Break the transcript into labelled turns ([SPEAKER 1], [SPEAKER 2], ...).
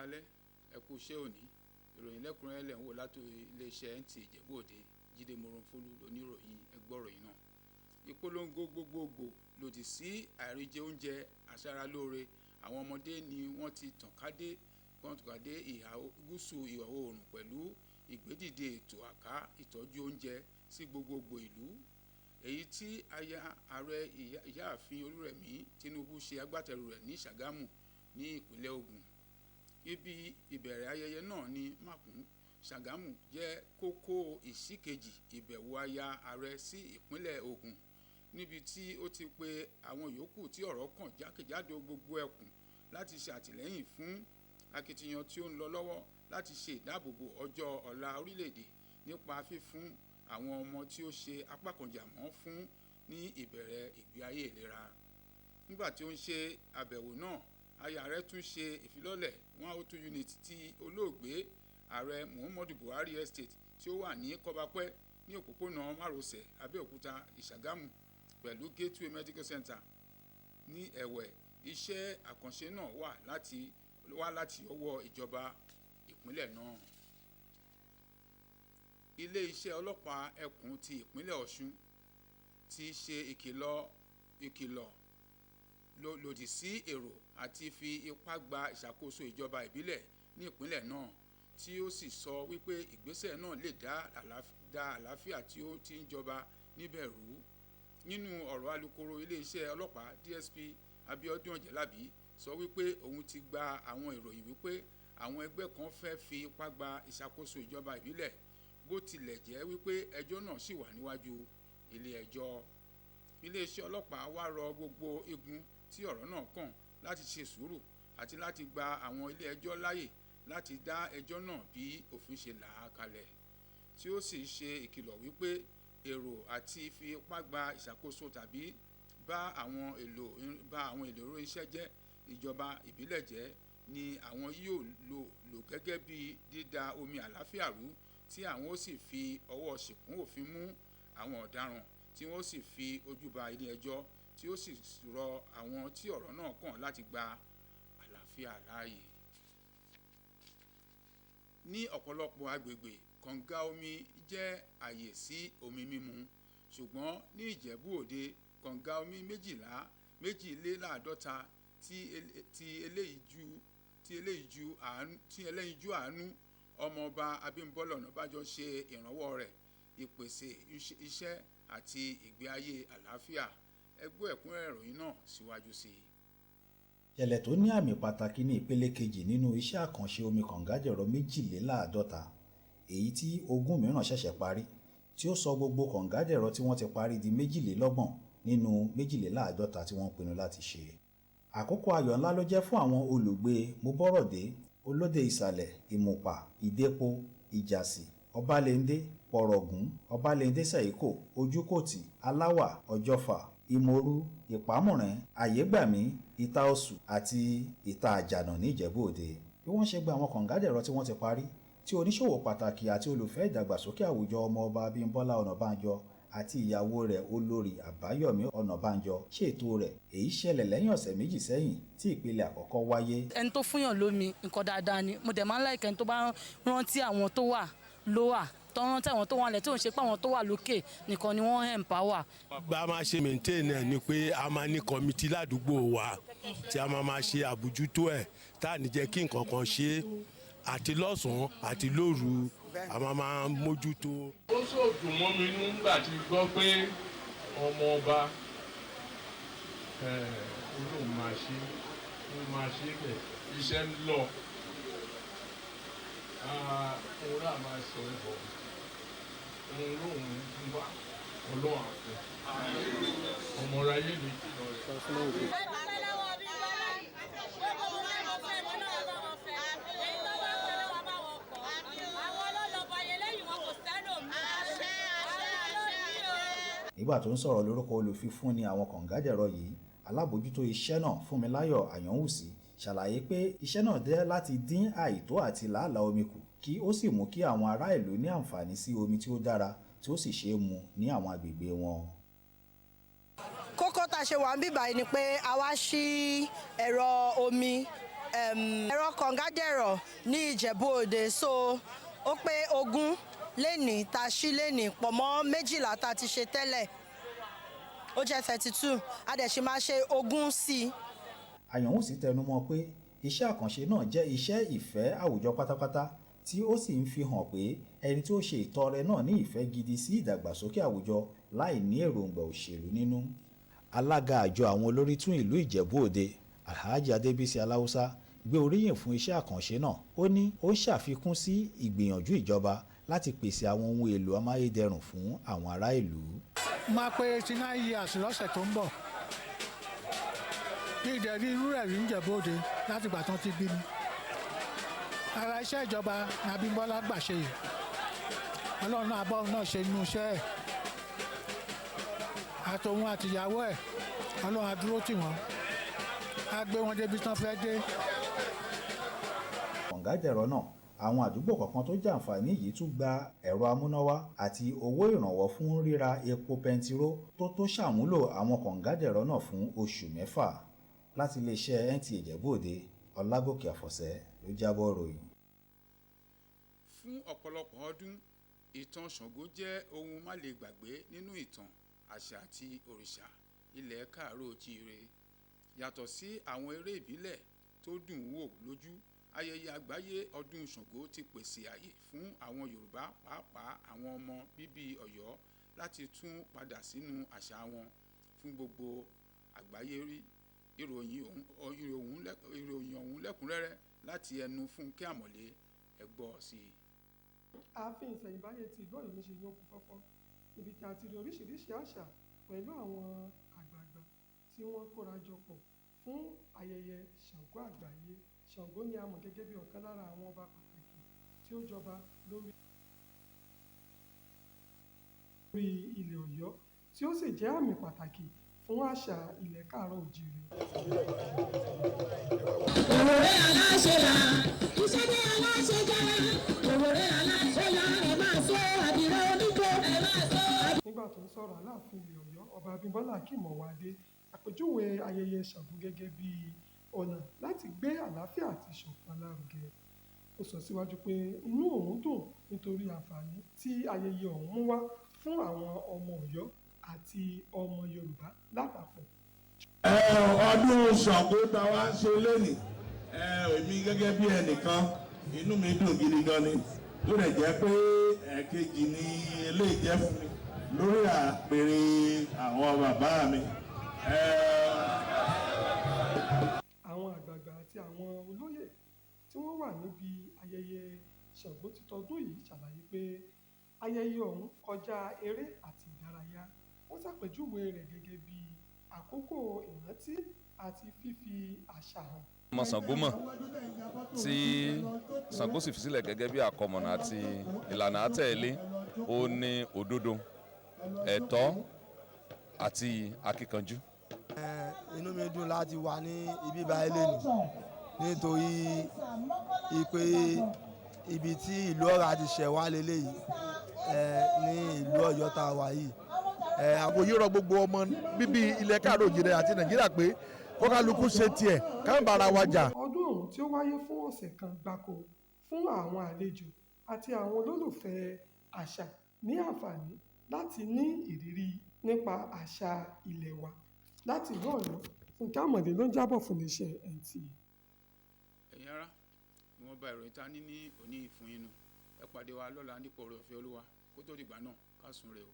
[SPEAKER 1] káalẹ́ ẹ kú iṣẹ́ òní ìròyìn lẹ́kùnrẹ́rẹ́ lẹ̀ ń wò láti iléeṣẹ́ NTA Ìjẹ̀bú Òde Jídé Moronfolu lóníròyìn ẹgbọ́ròyìn náà. Ìpolongo gbogbogbò lòdì sí àìríjẹ oúnjẹ aṣaralóore àwọn ọmọdé ni wọ́n ti tàn kádé ìhà gúúsù ìwọ̀ oòrùn pẹ̀lú ìgbédìde ètò àká ìtọ́jú oúnjẹ sí gbogbogbò ìlú, èyí tí aya ààrẹ ìyáàfin Olúrẹ̀mí Tinubu ṣe agbátẹrù rẹ̀ ní Ṣàgámù ní ìpínlẹ̀ Ògùn. Ibi ìbẹ̀rẹ̀ ayẹyẹ náà ní Mákùn Ṣàgámù jẹ́ kókó ìsíkejì ìbẹ̀wò aya ààrẹ sí ìpínlẹ̀ Ògùn, níbi tí ó ti pe àwọn yòókù tí ọ̀rọ̀ kàn jákèjádò gbogbo ẹkùn láti ṣe àtìlẹ́yìn fún akitiyan tí ó ń lọ lọ́wọ́ láti ṣe ìdáàbòbò ọjọ́ ọ̀la orílẹ̀-èdè nípa fífún àwọn ọmọ tí ó ṣe apákanjàmọ́ fún ní ìbẹ̀rẹ̀ ìgbé ayé ìlera. Nígbà tí ó ń ṣe àbẹ̀wò náà, aya ààrẹ tún ṣe ìfilọ́lẹ̀ 102 unit ti olóògbé ààrẹ Muhammadu Buhari estate tí ó wà ní Kọ́bápẹ́ ní òpópónà márosẹ̀ Abẹ́òkúta Ìṣàgámù pẹ̀lú Gateway Medical Center. Ní ẹ̀wẹ̀, iṣẹ́ àkànṣe náà wá láti ọwọ́ ìjọba ìpínlẹ̀ náà. Ilé-iṣẹ́ ọlọ́pàá ẹkùn ti ìpínlẹ̀ Ọ̀ṣun ti ṣe ìkìlọ̀ lòdì sí èrò àti fi ipá gba ìṣàkóso ìjọba ìbílẹ̀ ní ìpínlẹ̀ náà, tí ó sì sọ wípé ìgbésẹ̀ náà lè dá àlàáfíà tí ó ti ń jọba níbẹ̀ rú. Nínú ọ̀rọ̀ alukoro iléeṣẹ́ ọlọ́pàá DSP Abiodun Ọ̀jẹ̀lábí sọ wípé òun ti gba àwọn ìròyìn wípé àwọn ẹgbẹ́ kan fẹ́ fi ipá gba ìṣàkóso ìjọba ìbílẹ̀, bó tilẹ̀ jẹ́ wípé ẹjọ́ náà ṣì wà níwájú ilé ẹjọ́. Iléeṣẹ́ ọlọ́pàá wá rọ gbogbo igun tí ọ̀rọ̀ náà kàn láti ṣe sùúrù àti láti gba àwọn ilé ẹjọ́ láyè láti dá ẹjọ́ náà bí òfin ṣe là á kalẹ̀, tí ó sì ṣe ìkìlọ̀ wípé èrò àti fi ipá gba ìṣàkóso tàbí bá àwọn èlò irinṣẹ́ jẹ́ ìjọba ìbílẹ̀ jẹ́ ni àwọn yóò lò gẹ́gẹ́ bí dídà omi àlàáfíà rú, tí àwọn ó sì fi ọwọ́ ṣìkún òfin mú àwọn ọ̀daràn, tí wọ́n sì fi ojú ba ilé ẹjọ́, tí ó sì rọ àwọn tí ọ̀rọ̀ náà kàn láti gba àlàáfíà láàyè. Ní ọ̀pọ̀lọpọ̀ agbègbè, kànga omi jẹ́ àyè sí omi mímu, ṣùgbọ́n ní Ìjẹ̀bú Òde, kànga omi méjìléláàádọ́ta tí ẹlẹ́yinjú àánú ọmọọba Abímbọ́lá Ọ̀nàbànjọ ṣe ìrànwọ́ rẹ̀ ìpèsè iṣẹ́ àti ìgbé ayé àlàáfíà. Ẹgbẹ́ ẹ̀kúnrẹ́rẹ́ ìròyìn náà síwájú sí i.
[SPEAKER 2] Ìṣẹ̀lẹ̀ tó ní àmì pàtàkì ní ìpele kejì nínú iṣẹ́ àkànṣe omi kàngádẹ̀rọ méjìléláàádọ́ta, èyí tí 20 mìíràn ṣẹ̀ṣẹ̀ parí, tí ó sọ gbogbo kàngádẹ̀rọ tí wọ́n ti parí di 22 nínú méjìléláàádọ́ta tí wọ́n pinnu láti ṣe. Àkókò ayọ̀ ńlá ló jẹ́ fún àwọn olùgbé Mobọ́rọ̀dé, Olóde Ìsàlẹ̀, Ìmùpà, Ìdépo, Ìjàsì, Ọbalẹ́ndé, Pọ̀rọ̀gún, Ọbalẹ́ndé Sẹ̀íkò, Ojúkòtì, Aláwà, Ọjọ́fà, Ìmòrú, Ìpámùrẹ́, Àyégbàmí, Ìta Oṣù àti Ìta Àjànà ní Ìjẹ̀bú Òde. Bí wọ́n ṣe gba àwọn kàngádẹ̀rọ tí wọ́n ti parí, tí oníṣòwò pàtàkì àti olùfẹ́ ìdàgbàsókè àwùjọ ọmọọba Abímbọ́lá Ọ̀nàbànjọ àti ìyàwó rẹ̀ Olórí Àbáyọ̀mí Ọ̀nàbànjọ ṣètò rẹ̀. Èyí ṣẹlẹ̀ lẹ́yìn ọ̀sẹ̀ méjì sẹ́yìn tí ìpele àkọ́kọ́ wáyé.
[SPEAKER 3] Ẹni tó fúnyàn lómi nǹkan dáadáa ni, mo dẹ̀ máa ń láìkẹ́ ẹni tó bá rántí àwọn tó wà lówà, tó rántí àwọn tó wà lẹ̀, tí ò ń ṣe pé àwọn tó wà lókè nìkan ni wọ́n empower.
[SPEAKER 4] Bá a máa ṣe maintain ẹ̀ ni pé a máa ní kọ́mítì ládùúgbò wa tí a máa ṣe àbójútó ẹ̀ tá à ní jẹ́ kí nǹkan kan ṣe àti lọ́sàn-án àti lóru a máa mójútó.
[SPEAKER 5] Ó ṣòdùn mọ́ mi nígbà tí gbọ́ pé ọmọ ọba olóhùn máa ṣe bẹ̀ iṣẹ́ ń lọ. Òun náà máa sọ ẹ̀bọ̀ òun lóhùn ń wá ọlọ́run àpò ọmọ ọ̀rọ̀ ayé mi kí lọ rẹ̀.
[SPEAKER 2] Nígbà tó ń sọ̀rọ̀ lórúkọ olùfifúnni àwọn kàngádẹ̀rọ yìí, alábòójútó iṣẹ́ náà Fúnmiláyọ̀ Àyànwùsí ṣàlàyé pé iṣẹ́ náà jẹ́ láti dín àìtó àti làálàá omi kù, kí ó sì mú kí àwọn ará ìlú ní àǹfààní sí omi tí ó dára tí ó sì ṣe é mu ní àwọn agbègbè wọn.
[SPEAKER 6] Kókó tá a ṣe wà ń bíbáyìí ni pé a wá ṣí ẹ̀rọ omi ẹ̀rọ kọ̀ǹgádẹ̀rọ̀ ní Ìjẹ̀bú Òde so ó pé 20 lẹ́nìí tá a ṣí lẹ́nìí pọ̀ mọ́ 12 tá a ti ṣe tẹ́lẹ̀ ó jẹ́ 32 a dẹ̀ ṣe máa ṣe 20 sí i.
[SPEAKER 2] Àyànwùsí tẹnumọ́ pé iṣẹ́ àkànṣe náà jẹ́ iṣẹ́ ìfẹ́ àwùjọ pátápátá tí ó sì ń fi hàn pé ẹni tí ó ṣe ìtọrẹ náà ní ìfẹ́ gidi sí ìdàgbàsókè àwùjọ láì ní èròǹgbà òṣèlú nínú. Alága àjọ àwọn olórí tún ìlú Ìjẹ̀bú Òde Alhaji Adébísí Aláùsá gbé oríyìn fún iṣẹ́ àkànṣe náà. Ó ní ó ń ṣàfikún sí ìgbìyànjú ìjọba láti pèsè àwọn ohun èlò amáyédẹrùn fún àwọn ará ìlú.
[SPEAKER 7] Máa pé 89 years lọ́sẹ̀ tó ń bọ̀ ní ìdẹ̀rí irú rẹ̀ rí Ìjẹ̀bú Òde láti ìgbà tán ti bí mi. Ara iṣẹ́ ìjọba ní Abímbọ́lá gbàṣe yìí Ọlọ́run náà abọ́ náà ṣe inú iṣẹ́ ẹ̀ àtòun àtìyàwó ẹ̀ Ọlọ́run á dúró tì wọ́n á gbé wọn débi tán fẹ́ dé.
[SPEAKER 2] Kọ̀ǹgádẹ̀rọ̀ náà àwọn àdúgbò kọ̀ọ̀kan tó jàǹfààní yìí tún gba ẹ̀rọ amúnáwá àti owó ìrànwọ́ fún ríra epo pẹntiró tó ṣàmúlò àwọn kọ̀ǹgádẹ̀rọ̀ náà fún oṣù 6. Láti iléeṣẹ́ NTA Ìjẹ̀bú Òde Ọlágòkè Àfọ̀sẹ́ ló jábọ̀ ròyìn.
[SPEAKER 1] Fún ọ̀pọ̀lọpọ̀ ọdún ìtàn Ṣàngó jẹ́ ohun má lè gbàgbé nínú ìtàn àṣà àti òrìṣà ilẹ̀ Káàárọ̀-o-jíire. Yàtọ̀ sí àwọn eré ìbílẹ̀ tó dùn wò lójú, ayẹyẹ àgbáyé ọdún Ṣàngó ti pèsè àyè fún àwọn Yorùbá pàápàá àwọn ọmọ bíbí Ọ̀yọ́ láti tún padà sínú àṣà wọn fún gbogbo àgbáyé rí. Ìròyìn ọ̀hún lẹ́kùnrẹ́rẹ́ láti ẹnu Fúnkẹ́ Àmọ̀lé ẹ gbọ́ sí i.
[SPEAKER 8] Ààfin ìṣẹ̀ǹbáyé ti ìlú Ọ̀yọ́ ṣe yókù fọ́fọ́ níbi tí a ti rí oríṣiríṣi àṣà pẹ̀lú àwọn àgbààgbà tí wọ́n kóra jọ pọ̀ fún ayẹyẹ Ṣàngó àgbáyé. Ṣàngó ni a mọ̀ gẹ́gẹ́ bí ọ̀kan lára àwọn ọba pàtàkì tí ó jọba lórí ilẹ̀ Ọ̀yọ́ tí ó sì jẹ́ àmì pàtàkì fún àṣà ilẹ̀ Káàárọ̀-o-jíire.
[SPEAKER 9] Òwòrè aláṣẹ là, iṣẹ́ ní aláṣẹ jẹ́. Òwòrè aláṣẹ là, ẹ máa sọ àdìrẹ onígbò, ẹ máa sọ.
[SPEAKER 8] Nígbà tó ń sọ̀rọ̀ Aláàfin ilẹ̀ Ọ̀yọ́, ọba Abímbọ́lá Akeem Ọwádé àpèjúwe ayẹyẹ Ṣàngó gẹ́gẹ́ bí ọ̀nà láti gbé àlàáfíà àti ìṣọ̀kan lárugẹ. Ó sọ síwájú pé inú òun dùn nítorí àǹfààní tí ayẹyẹ ọ̀hún mú wá fún àwọn ọmọ Ọ̀yọ́ àti ọmọ Yorùbá lápapọ̀.
[SPEAKER 10] Ọdún Ṣàngó tá a wá ń ṣe lénìí, èmi gẹ́gẹ́ bí ẹnìkan inú mi dùn gidi gan ni tó lè jẹ́ pé ẹ̀ẹ̀kejì ni eléyìí jẹ́ fún mi lórí àpèrè àwọn bàbá mi.
[SPEAKER 8] Àwọn àgbààgbà àti àwọn olóyè tí wọ́n wà níbi ayẹyẹ Ṣàngó ti tọdún yìí ṣàlàyé pé ayẹyẹ ọ̀hún kọjá eré àti ìdárayá. Wọ́n ṣàpèjúwe rẹ̀ gẹ́gẹ́ bí àkókò ìrántí àti fífi àṣà hàn.
[SPEAKER 11] Ọmọ Ṣàngó mọ̀ tí Ṣàngó sì fi sílẹ̀ gẹ́gẹ́ bí àkọmọ̀nà àti ìlànà àtẹ̀lé ó ní òdodo, ẹ̀tọ́ àti akíkanjú.
[SPEAKER 12] Inú mi dùn láti wà ní ibi báyìí lẹ́nu nítorí ìpè ibi tí ìlú Ọ̀rá ti ṣẹ̀ wá lélẹ́yìí ní ìlú Ọ̀yọ́ tá a wà yìí.
[SPEAKER 13] Àwòyé rọ gbogbo ọmọ bíbí ilẹ̀ Káàárọ̀-o-jíire àti Nàìjíríà pé kọ́kálukú ṣe tiẹ̀ káwọn bára wa jà.
[SPEAKER 8] Ọdún ọ̀hún tí ó wáyé fún ọ̀sẹ̀ kan gbáko fún àwọn àlejò àti àwọn olólùfẹ́ àṣà ní àǹfààní láti ní ìrírí nípa àṣà ilẹ̀ wa. Láti ìlú Ọ̀yọ́, Fúnkẹ́ Àmọ̀lé ló ń jábọ̀ fún iléeṣẹ́ NTA.
[SPEAKER 1] Ẹ̀yin ará, ìwọ̀n bá ìròyìn ta ní òní ìfún inú ẹ pàdé wa lọ́la nípa oore ọ̀fẹ́ Olúwa kó tó dìgbà náà ká sùn rè o.